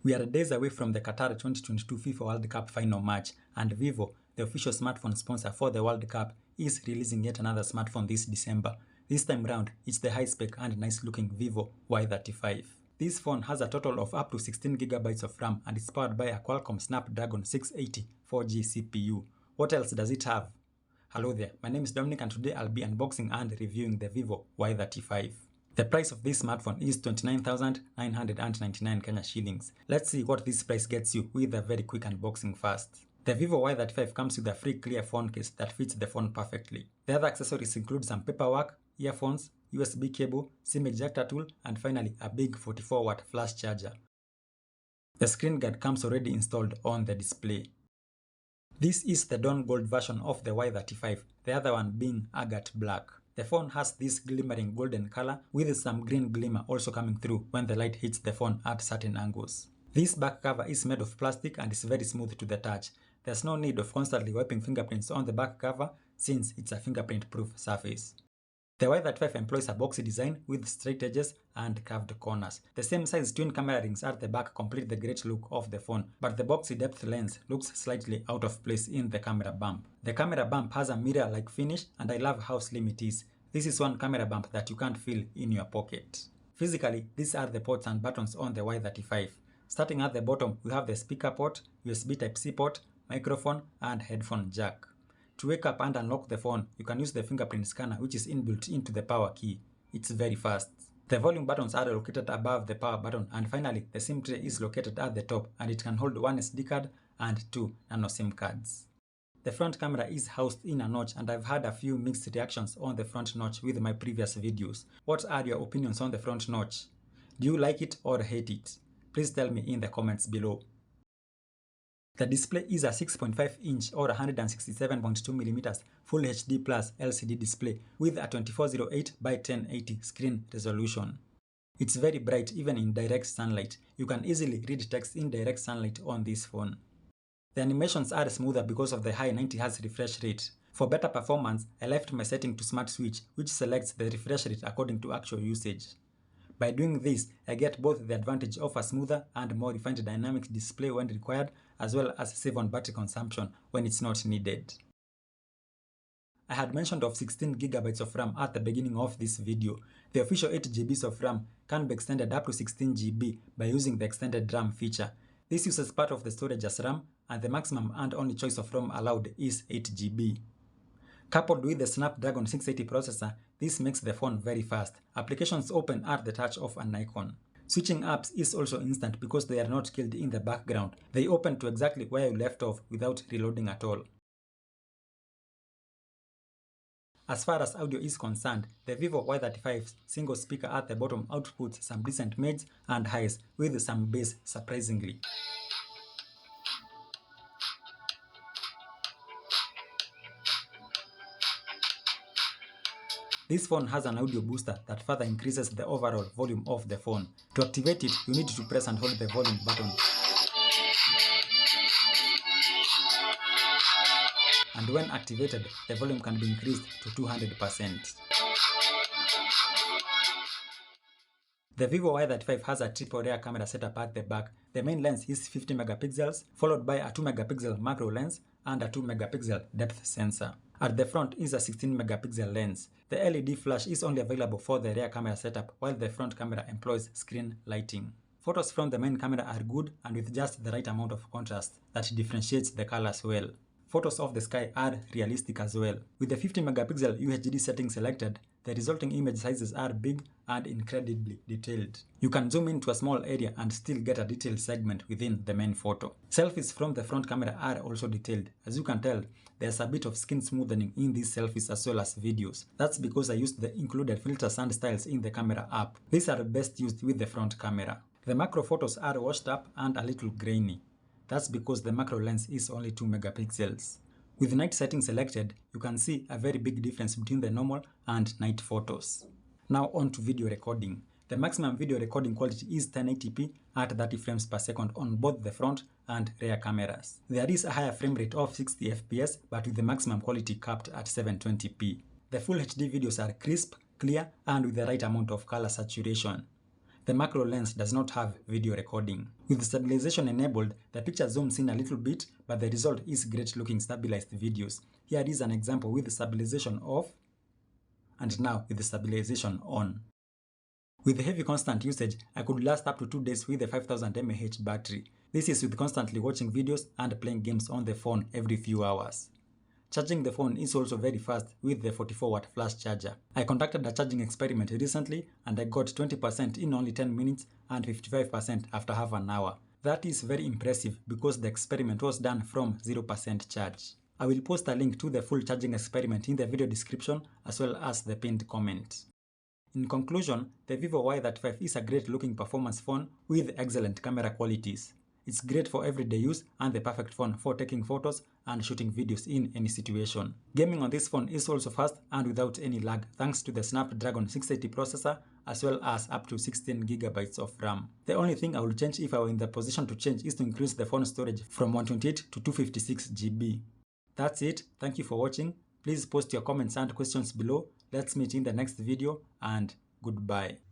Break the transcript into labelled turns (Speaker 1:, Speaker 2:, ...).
Speaker 1: We are days away from the Qatar 2022 FIFA World Cup final match, and Vivo, the official smartphone sponsor for the World Cup, is releasing yet another smartphone this December. This time round, it's the high-spec and nice-looking vivo Y35. This phone has a total of up to 16GB of RAM and is powered by a Qualcomm Snapdragon 680 4G CPU. What else does it have? Hello there, my name is Dominic and today I'll be unboxing and reviewing the vivo Y35. The price of this smartphone is 29,999 Kenya shillings. Let's see what this price gets you with a very quick unboxing first. The vivo Y35 comes with a free clear phone case that fits the phone perfectly. The other accessories include some paperwork, earphones, USB cable, SIM ejector tool, and finally a big 44-watt flash charger. The screen guard comes already installed on the display. This is the Dawn Gold version of the Y35, the other one being agate black. The phone has this glimmering golden color with some green glimmer also coming through when the light hits the phone at certain angles. This back cover is made of plastic and is very smooth to the touch. There's no need of constantly wiping fingerprints on the back cover since it's a fingerprint-proof surface. The Y35 employs a boxy design with straight edges and curved corners. The same size twin camera rings at the back complete the great look of the phone, but the boxy depth lens looks slightly out of place in the camera bump. The camera bump has a mirror-like finish and I love how slim it is. This is one camera bump that you can't feel in your pocket. Physically, these are the ports and buttons on the Y35. Starting at the bottom, we have the speaker port, USB Type-C port, microphone, and headphone jack. To wake up and unlock the phone, you can use the fingerprint scanner which is inbuilt into the power key. It's very fast. The volume buttons are located above the power button, and finally the SIM tray is located at the top and it can hold one SD card and two nano SIM cards. The front camera is housed in a notch and I've had a few mixed reactions on the front notch with my previous videos. What are your opinions on the front notch? Do you like it or hate it? Please tell me in the comments below. The display is a 6.5-inch or 167.2mm Full HD Plus LCD display with a 2408 by 1080 screen resolution. It's very bright even in direct sunlight. You can easily read text in direct sunlight on this phone. The animations are smoother because of the high 90Hz refresh rate. For better performance, I left my setting to Smart Switch, which selects the refresh rate according to actual usage. By doing this, I get both the advantage of a smoother and more refined dynamic display when required, as well as save on battery consumption when it's not needed. I had mentioned of 16GB of RAM at the beginning of this video. The official 8GB of RAM can be extended up to 16GB by using the extended RAM feature. This uses part of the storage as RAM, and the maximum and only choice of ROM allowed is 8GB. Coupled with the Snapdragon 680 processor, this makes the phone very fast. Applications open at the touch of an icon. Switching apps is also instant because they are not killed in the background. They open to exactly where you left off without reloading at all. As far as audio is concerned, the vivo Y35's single speaker at the bottom outputs some decent mids and highs with some bass surprisingly. This phone has an audio booster that further increases the overall volume of the phone. To activate it, you need to press and hold the volume button. And when activated, the volume can be increased to 200%. The vivo Y35 has a triple rear camera setup at the back. The main lens is 50 megapixels, followed by a 2 megapixel macro lens and a 2 megapixel depth sensor. At the front is a 16 megapixel lens. The LED flash is only available for the rear camera setup, while the front camera employs screen lighting. Photos from the main camera are good and with just the right amount of contrast that differentiates the colors well. Photos of the sky are realistic as well. With the 50 megapixel UHD setting selected, the resulting image sizes are big and incredibly detailed. You can zoom into a small area and still get a detailed segment within the main photo. Selfies from the front camera are also detailed. As you can tell, there's a bit of skin smoothing in these selfies as well as videos. That's because I used the included filters and styles in the camera app. These are best used with the front camera. The macro photos are washed up and a little grainy. That's because the macro lens is only 2 megapixels. With night setting selected, you can see a very big difference between the normal and night photos. Now on to video recording. The maximum video recording quality is 1080p at 30 frames per second on both the front and rear cameras. There is a higher frame rate of 60 fps, but with the maximum quality capped at 720p. The full HD videos are crisp, clear, and with the right amount of color saturation. The macro lens does not have video recording. With stabilization enabled, the picture zooms in a little bit, but the result is great looking stabilized videos. Here is an example with stabilization off, and now with stabilization on. With heavy constant usage, I could last up to 2 days with a 5000 mAh battery. This is with constantly watching videos and playing games on the phone every few hours. Charging the phone is also very fast with the 44-watt flash charger. I conducted a charging experiment recently and I got 20% in only 10 minutes and 55% after half an hour. That is very impressive because the experiment was done from 0% charge. I will post a link to the full charging experiment in the video description as well as the pinned comment. In conclusion, the vivo Y35 is a great looking performance phone with excellent camera qualities. It's great for everyday use and the perfect phone for taking photos and shooting videos in any situation. Gaming on this phone is also fast and without any lag thanks to the Snapdragon 680 processor as well as up to 16GB of RAM. The only thing I will change if I were in the position to change is to increase the phone storage from 128 to 256GB. That's it. Thank you for watching. Please post your comments and questions below. Let's meet in the next video and goodbye.